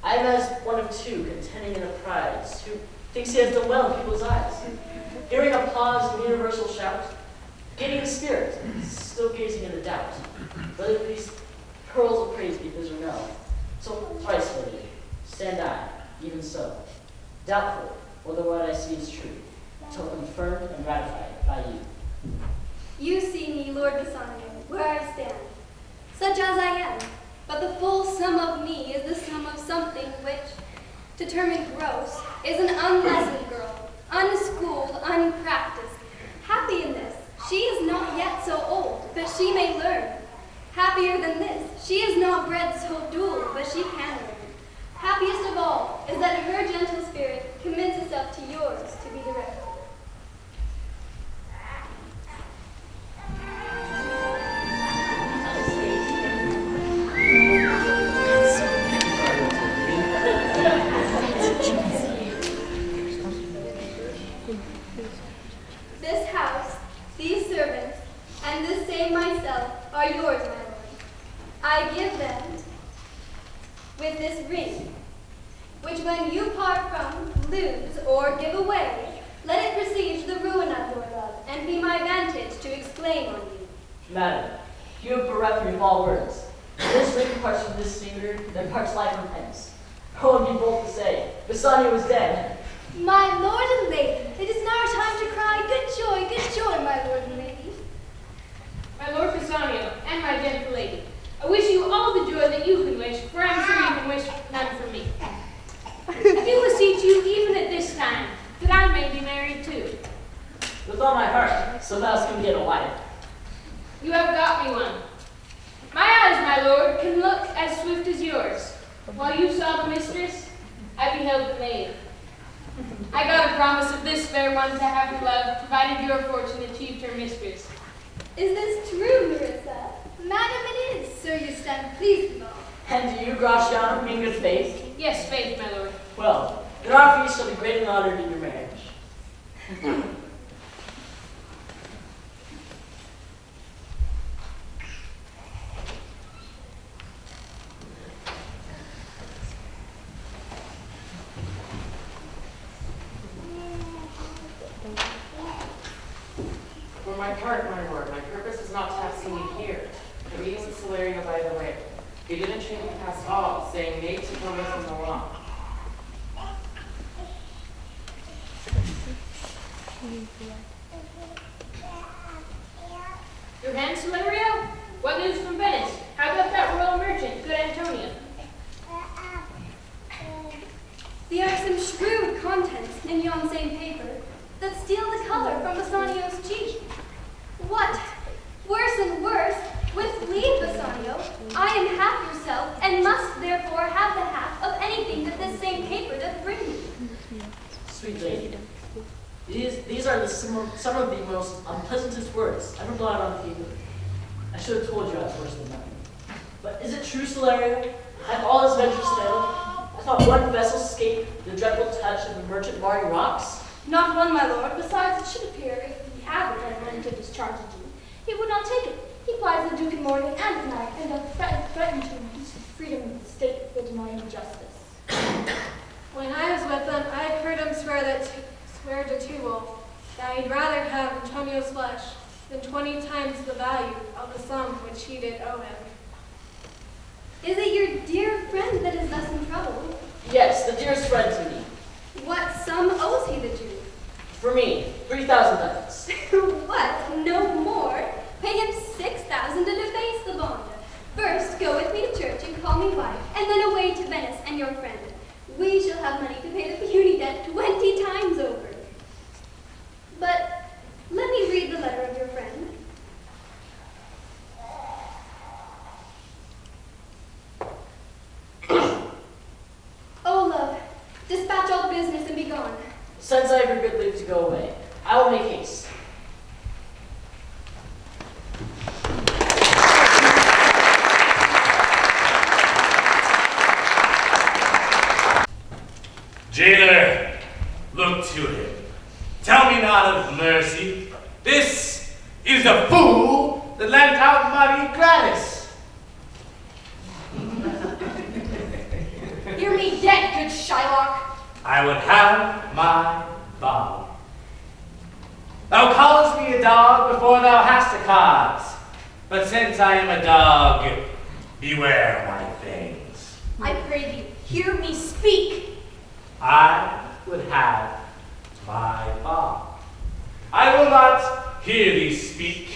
I am as one of two contending in a prize, who thinks he has done well in people's eyes. Hearing applause and universal shout, gaining the spirit, still gazing in the doubt, whether these pearls of praise be his or no. So thrice, lady, stand I, even so, doubtful whether what I see is true, till confirmed and ratified by you. You see me, Lord Bassanio, where I stand, such as I am, but the full sum of me is the sum of something which, determined gross, is an unlessoned girl, unschooled, unpracticed. Happy in this, she is not yet so old, but she may learn. Happier than this, she is not bred so dull, but she can learn. Happiest of all is that her gentle spirit commits itself to yours to be directed. This house, these servants, and this same myself are yours, my lord. I give them with this ring, which when you part from, lose, or give away, let it proceed to the ruin of your love, and be my vantage to exclaim on you. Madam, you have bereft me of all words. This ring parts from this finger, then parts life from hence. Oh, and be bold to say, Bassanio is dead. My lord and lady, it is now time to cry, good joy, my lord and lady. My lord Bassanio, and my gentle lady, I wish you all the joy that you can wish, for I'm sure you can wish none for me. I do beseech you, even at this time, that I may be married too. With all my heart, so thou can get a wife. You have got me one. My eyes, my lord, can look as swift as yours. While you saw the mistress, I beheld the maid. I got a promise of this fair one to have her love, provided your fortune achieved her mistress. Is this true, Marissa? Madam, it is. Sir, you stand pleased with all. And do you, Gratiano, mean good faith? Yes, faith, my lord. Well, then our feast shall be great and honored in your marriage. For my part, my lord, my purpose is not to have seen you here. The meetings of Salario by the way. You didn't treat me past all, saying nay to come from the law. Your hand, Salario? What news from Venice? How about that royal merchant, good Antonio? There are some shrewd contents in yon same paper that steal the color from Bassanio's cheek. What? Worse and worse, with leave, Bassanio, I am half yourself, and must therefore have the half of anything that this same paper doth bring me. Sweet lady, these are some of the most unpleasantest words ever blotted on paper. I should have told you I was worse than nothing. But is it true, Salario? Have all his ventures failed? Has not one vessel escaped the dreadful touch of the merchant marring rocks? Not one, my lord. Besides, it should appear if he had the judgment to discharge the Jew, he would not take it. He plies the Duke in morning and at night, and doth threaten to induce his freedom in the state if they deny him justice. When I was with him, I heard him swear to Tubal that he'd rather have Antonio's flesh than 20 times the value of the sum which he did owe him. Is it your dear friend that is thus in trouble? Yes, the dearest friend to me. What sum owes he the Jew? For me, 3,000 ducats. What? No more? Pay him 6,000 to deface the bond. First, go with me to church and call me wife, and then away to Venice and your friend. We shall have money to pay the puny debt 20 times over. But let me read the letter of your friend. Oh, love, dispatch all business and be gone. Since I have your good leave to go away, I will make haste. Jailer, look to him. Tell me not of mercy. This is the fool that lent out money gratis. Hear me, I would have my dog. Thou callest me a dog before thou hast a cause, but since I am a dog, beware my things. I pray thee, hear me speak. I would have my dog. I will not hear thee speak.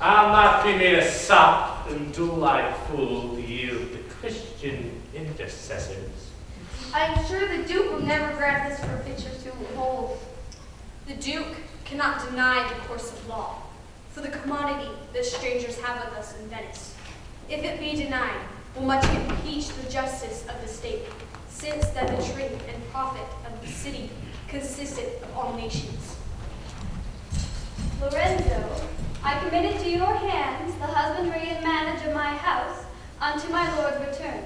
I'll not be made a sop and do-like fool to yield to Christian intercessors. I am sure the Duke will never grant this for picture to hold. The Duke cannot deny the course of law, for the commodity that strangers have with us in Venice. If it be denied, will much impeach the justice of the state, since that the trade and profit of the city consisteth of all nations. Lorenzo, I committed to your hands the husbandry and manage of my house unto my Lord's return.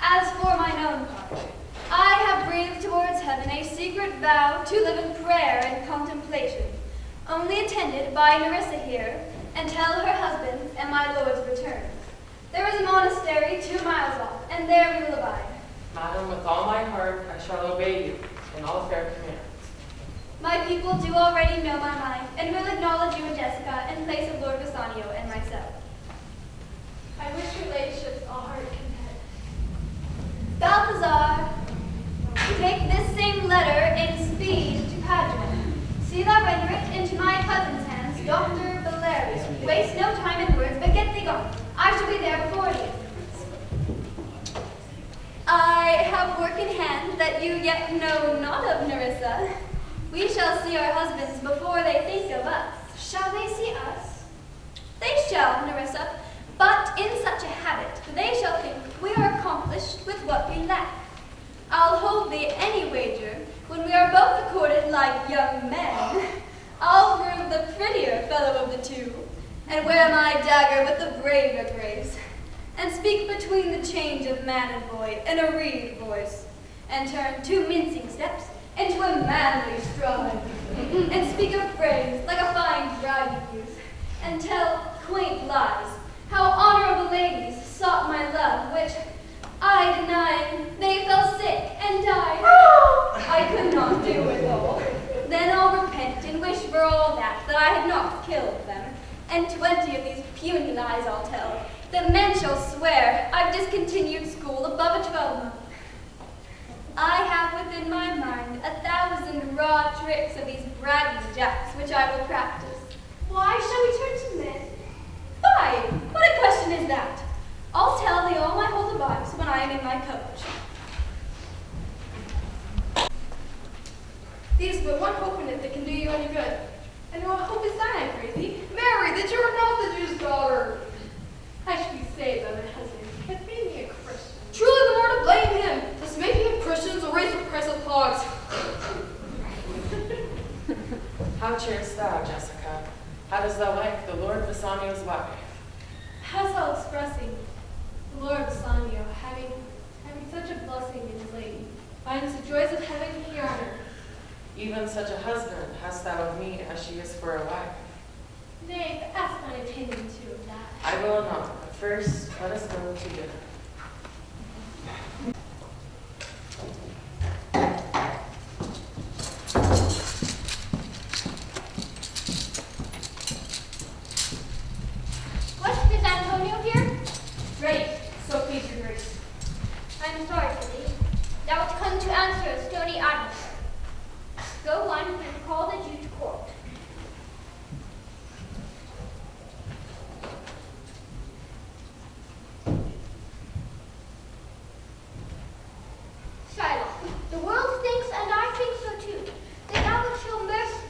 As for mine own part, I have breathed towards heaven a secret vow to live in prayer and contemplation, only attended by Nerissa here, until her husband's and my Lord's return. There is a monastery 2 miles off, and there we will abide. Madam, with all my heart, I shall obey you in all fair commands. My people do already know my mind, and will acknowledge you and Jessica in place of Lord Bassanio and myself. I wish your ladyship's all heart content. Balthazar, take this same letter in speed to Padua. See thou render it into my cousin's hands, Dr. Valerio. Waste no time in words, but get thee gone. I shall be there before you. I have work in hand that you yet know not of, Nerissa. We shall see our husbands before they think of us. Shall they see us? They shall, Nerissa, but in such a habit, they shall think we are accomplished with what we lack. I'll hold thee any wager, when we are both accorded like young men. I'll prove the prettier fellow of the two, and wear my dagger with the braver grace, and speak between the change of man and boy in a reed voice, and turn 2 mincing steps into a manly stride, and speak a phrase like a fine bride youth, and tell quaint lies, how honorable ladies sought my love, which I denying, they fell sick and died. I could not do it all. Then I'll repent and wish for all that I had not killed them, and 20 of these puny lies I'll tell, that men shall swear I've discontinued school above a 12-month. I have within my mind 1,000 raw tricks of these bragging jacks which I will practice. Why shall we turn to men? Fie! What a question is that? I'll tell thee all my whole advice when I am in my coach. There's but one hope in it that can do you any good. And what hope is that, I pray thee? Mary, that you are not the Jew's daughter. I should be saved by my husband. It made me a Christian. Truly the Lord to blame him. This making of Christians will raise the price of hogs. How cheerest thou, Jessica? How does thou like the Lord Bassanio's wife? How's thou expressing? The Lord Bassanio, having such a blessing in his lady, finds the joys of heaven here on earth. Even such a husband hast thou of me as she is for a wife. Nay, but ask my opinion too of that. I will not, but first let us go to dinner. What, is Antonio here? Great, so please your grace. I'm sorry for thee. Thou art come to answer a stony adversary. Go on and call the Jew to court. Shylock, the world thinks, and I think so too, that thou wilt show mercy.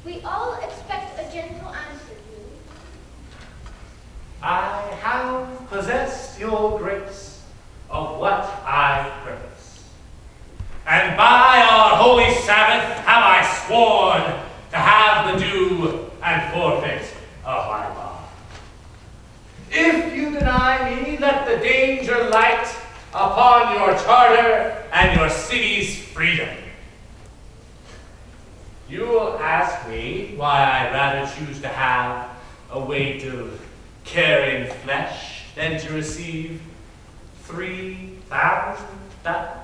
We all expect a gentle answer, Jew. I have possessed your grace of what I purpose. And by our holy Sabbath have I sworn to have the due and forfeit of my bond. If you deny me, let the danger light upon your charter and your city's freedom. You will ask me why I'd rather choose to have a weight of carrion flesh than to receive 3,000 ducats.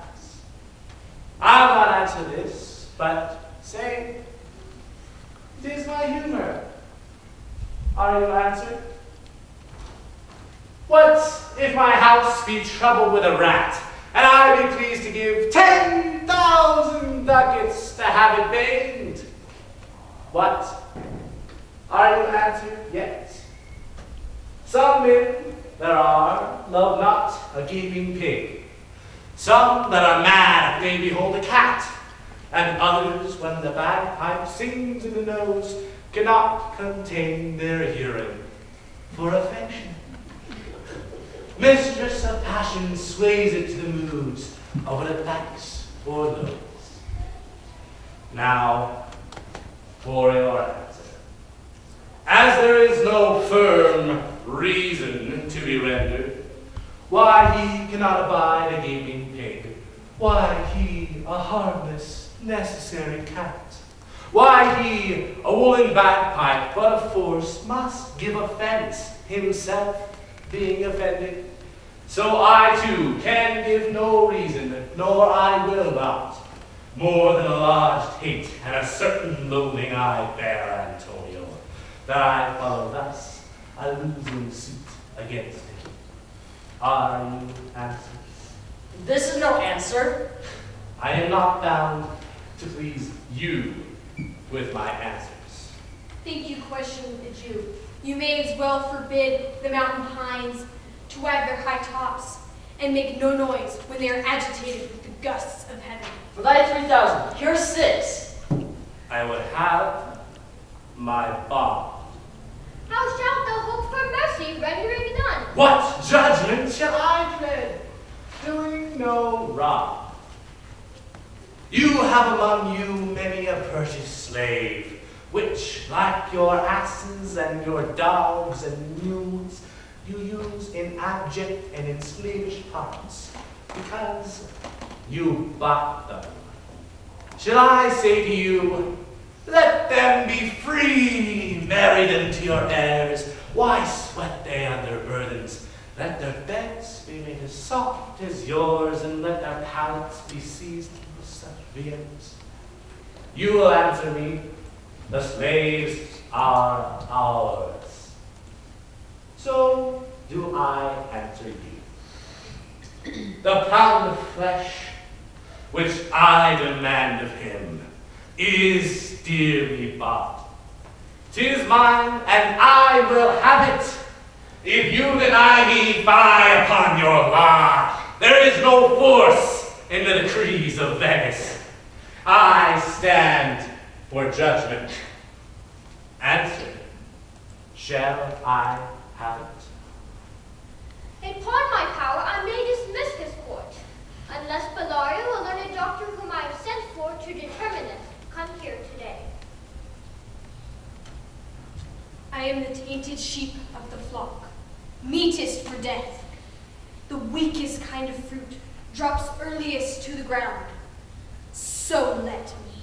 I'll not answer this, but say, it is my humor. Are you answered? What if my house be troubled with a rat, and I be pleased to give 10,000 ducats to have it banged? What? Are you answered yet? Some men there are love not a gaping pig. Some that are mad if they behold a cat, and others, when the bagpipe sings in the nose, cannot contain their hearing for affection. Mistress of passion sways it to the moods of what it likes or loathes. Now, for your answer. As there is no firm reason to be rendered, why he cannot abide a gaping pig, why he a harmless, necessary cat, why he a woolen bagpipe, but of force must give offense, himself being offended. So I too can give no reason, nor I will not, more than a lodged hate and a certain loathing I bear Antonio, that I follow thus a losing suit against him. Are you answers? This is no answer. I am not bound to please you with my answers. Think you question the Jew? You may as well forbid the mountain pines to wag their high tops and make no noise when they are agitated with the gusts of heaven. For thy 3,000, here's 6. I would have my bond. How shalt thou hope for mercy, rendering none? What judgment shall I dread, doing no wrong? You have among you many a purchased slave, which, like your asses and your dogs and mules, you use in abject and in slavish parts, because you bought them. Shall I say to you, let them be free, marry them to your heirs? Why sweat they under burdens? Let their beds be made as soft as yours, and let their palates be seasoned with such viands. You will answer me, the slaves are ours. So do I answer you. The pound of flesh which I demand of him is dearly bought. 'Tis mine, and I will have it. If you deny me, fie upon your law. There is no force in the decrees of Venice. I stand for judgment. Answer, shall I have it? Upon my power, I may dismiss this court, unless Bellario, a learned doctor whom I have sent for to determine this, come here today. I am the tainted sheep of the flock, meetest for death. The weakest kind of fruit drops earliest to the ground. So let me.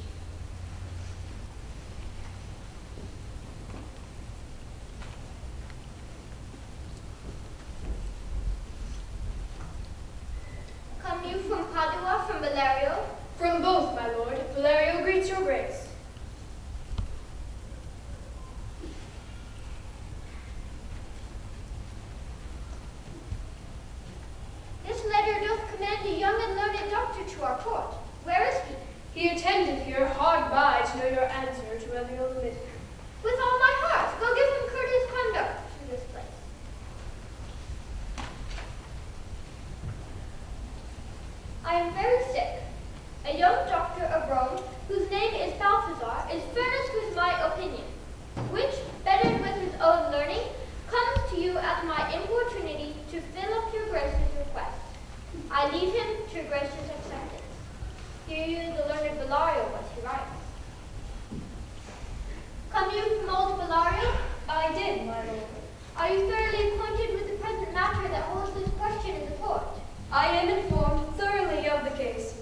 Come you from Padua, from Bellario? From both, my lord. Valerio greets your grace. This letter doth commend a young and learned doctor to our court. Where is he? He attendeth here hard by to know your answer to Elio the Midden. With all my heart, go give him courteous conduct to this place. I am very sick. A young doctor of Rome, whose name is Balthazar, is furnished with my opinion, which, bettered with his own learning, comes to you at my importunity to fill up your grace's request. I leave him to your grace's acceptance. Hear you the learned Bellario what he writes. Come you from old Bellario? I did, my lord. Are you thoroughly acquainted with the present matter that holds this question in the court? I am informed thoroughly of the case.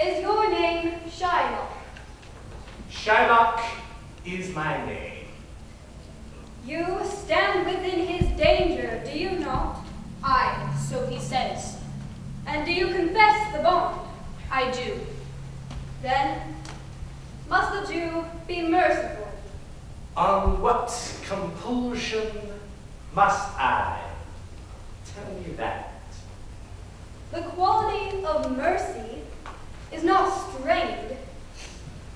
Is your name Shylock? Shylock is my name. You stand within his danger, do you not? Aye, so he says. And do you confess the bond? I do. Then must the Jew be merciful? On what compulsion must I? Tell me that. The quality of mercy is not strained.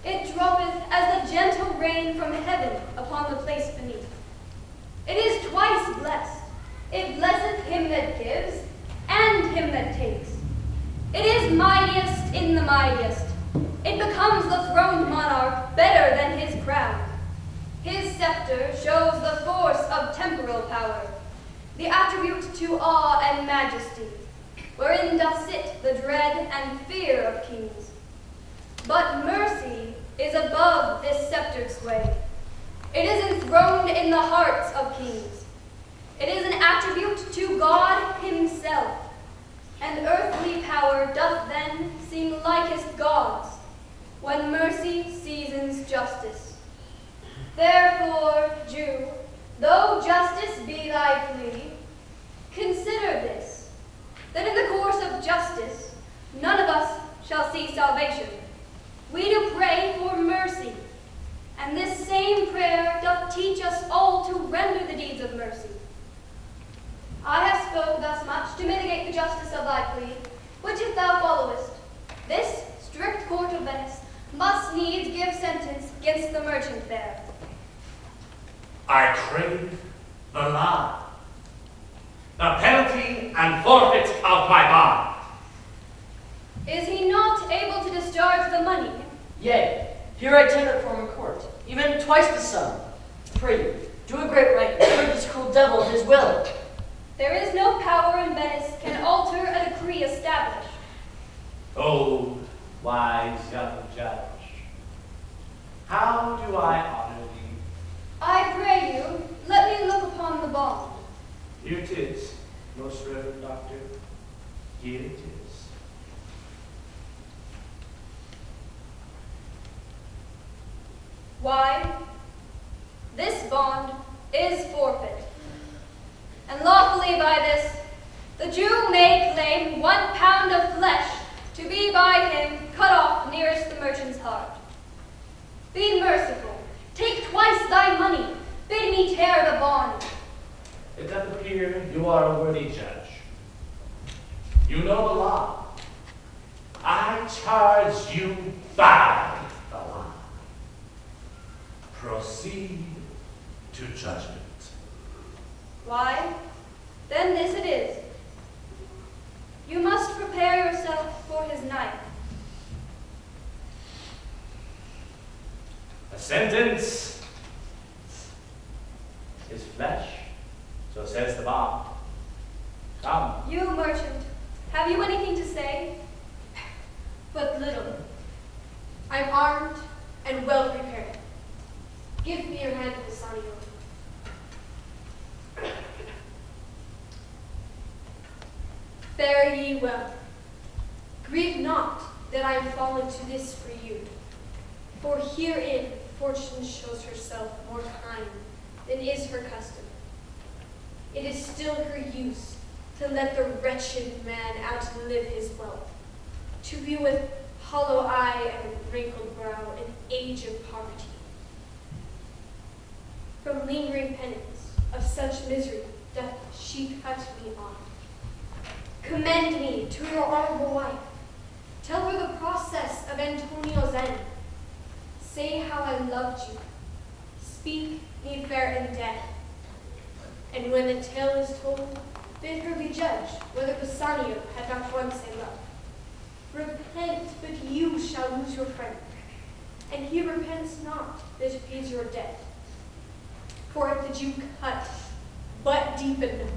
It droppeth as the gentle rain from heaven upon the place beneath. It is twice blessed. It blesseth him that gives and him that takes. It is mightiest in the mightiest. It becomes the throned monarch better than his crown. His scepter shows the force of temporal power, the attribute to awe and majesty, wherein doth sit the dread and fear of kings. But mercy is above this sceptred sway. It is enthroned in the hearts of kings. It is an attribute to God himself, and earthly power doth then seem likest God's, when mercy seasons justice. Therefore, Jew, though justice be thy plea, consider this, that in the course of justice, none of us shall see salvation. We do pray for mercy, and this same prayer doth teach us all to render the deeds of mercy. I have spoke thus much to mitigate the justice of thy plea, which if thou followest, this strict court of Venice must needs give sentence against the merchant there. I crave the law, the penalty and forfeit of my bond. Is he not able to discharge the money? Yea, here I tender for him in court, even twice the sum. Pray you, do a great right, and purge this cruel devil of his will. There is no power in Venice can alter a decree established. O wise young judge, how do I honor thee? I pray you, let me look upon the bond. Here it is, most reverend doctor. Here it is. Why? This bond is forfeit. And lawfully by this, the Jew may claim 1 pound of flesh to be by him cut off nearest the merchant's heart. Be merciful, take twice thy money, bid me tear the bond. It doth appear you are a worthy judge. You know the law. I charge you by the law. Proceed to judgment. Why? Then this it is. You must prepare yourself for his knife. A sentence is flesh, so says the bond. Come. You, merchant, have you anything to say? But little. I'm armed and well prepared. Give me your hand, Bassanio. Fare ye well. Grieve not that I am fallen to this for you, for herein fortune shows herself more kind than is her custom. It is still her use to let the wretched man outlive his wealth, to view with hollow eye and wrinkled brow an age of poverty. From lingering penance of such misery doth she cut me off. Commend me to your honorable wife. Tell her the process of Antonio's end. Say how I loved you. Speak me fair in death. And when the tale is told, bid her be judged whether Bassanio had not once a love. Repent, but you shall lose your friend, and he repents not that pays your debt. For if the Jew cut but deep enough,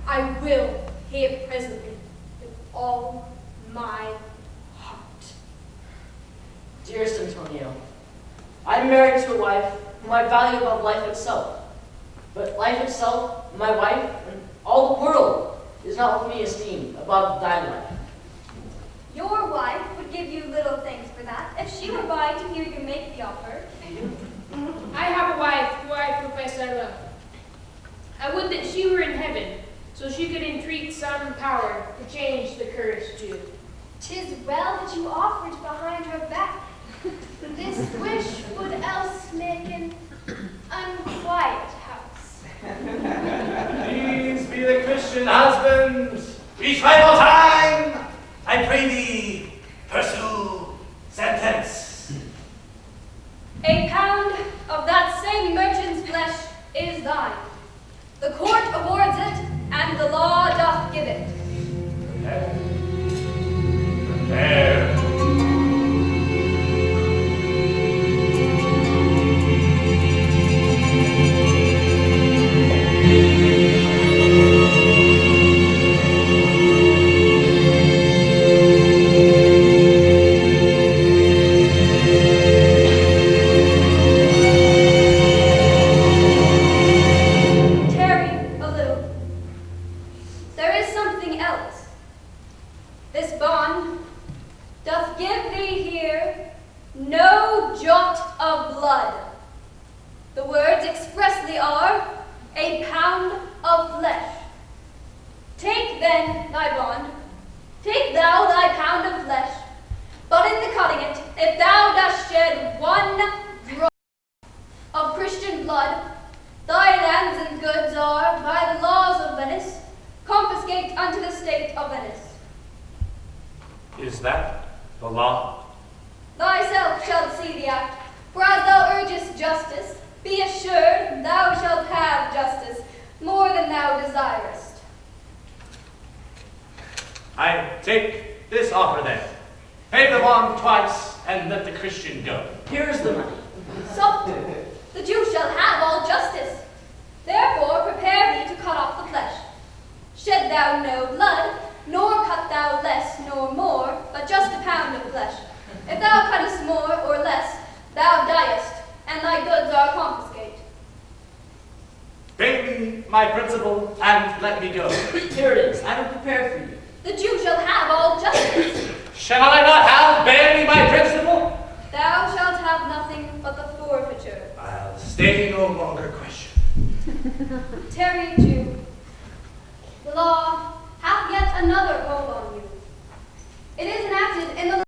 I will pay it presently with all my heart. Dearest Antonio, I am married to a wife whom I value above life itself. But life itself, my wife, and all the world is not with me esteemed above thy life. Your wife would give you little thanks for that, if she were by to hear you make the offer. I have a wife who I profess I love. I would that she were in heaven, so she could entreat some power to change the cursed Jew. 'Tis well that you offered behind her back. This wish would else make an unquiet house. These be the Christian husband. We trifle time. I pray thee, pursue sentence. A pound of that same merchant's flesh is thine. The court awards it, and the law doth give it. Prepare. Prepare. Is that the law? Thyself shalt see the act, for as thou urgest justice, be assured thou shalt have justice more than thou desirest. I take this offer then. Pay the bond twice and let the Christian go. Here's the money. So, the Jew shall have all justice. Therefore prepare thee to cut off the flesh. Shed thou no blood, nor cut thou less nor more, but just a pound of flesh. If thou cuttest more or less, thou diest, and thy goods are confiscate. Pay me my principal and let me go. Here it is. I am prepared for you. The Jew shall have all justice. Shall I not have? Bear me my principal? Thou shalt have nothing but the forfeiture. I'll stay no longer question. Tarry, Jew. The law hath yet another hold on you. It is enacted in the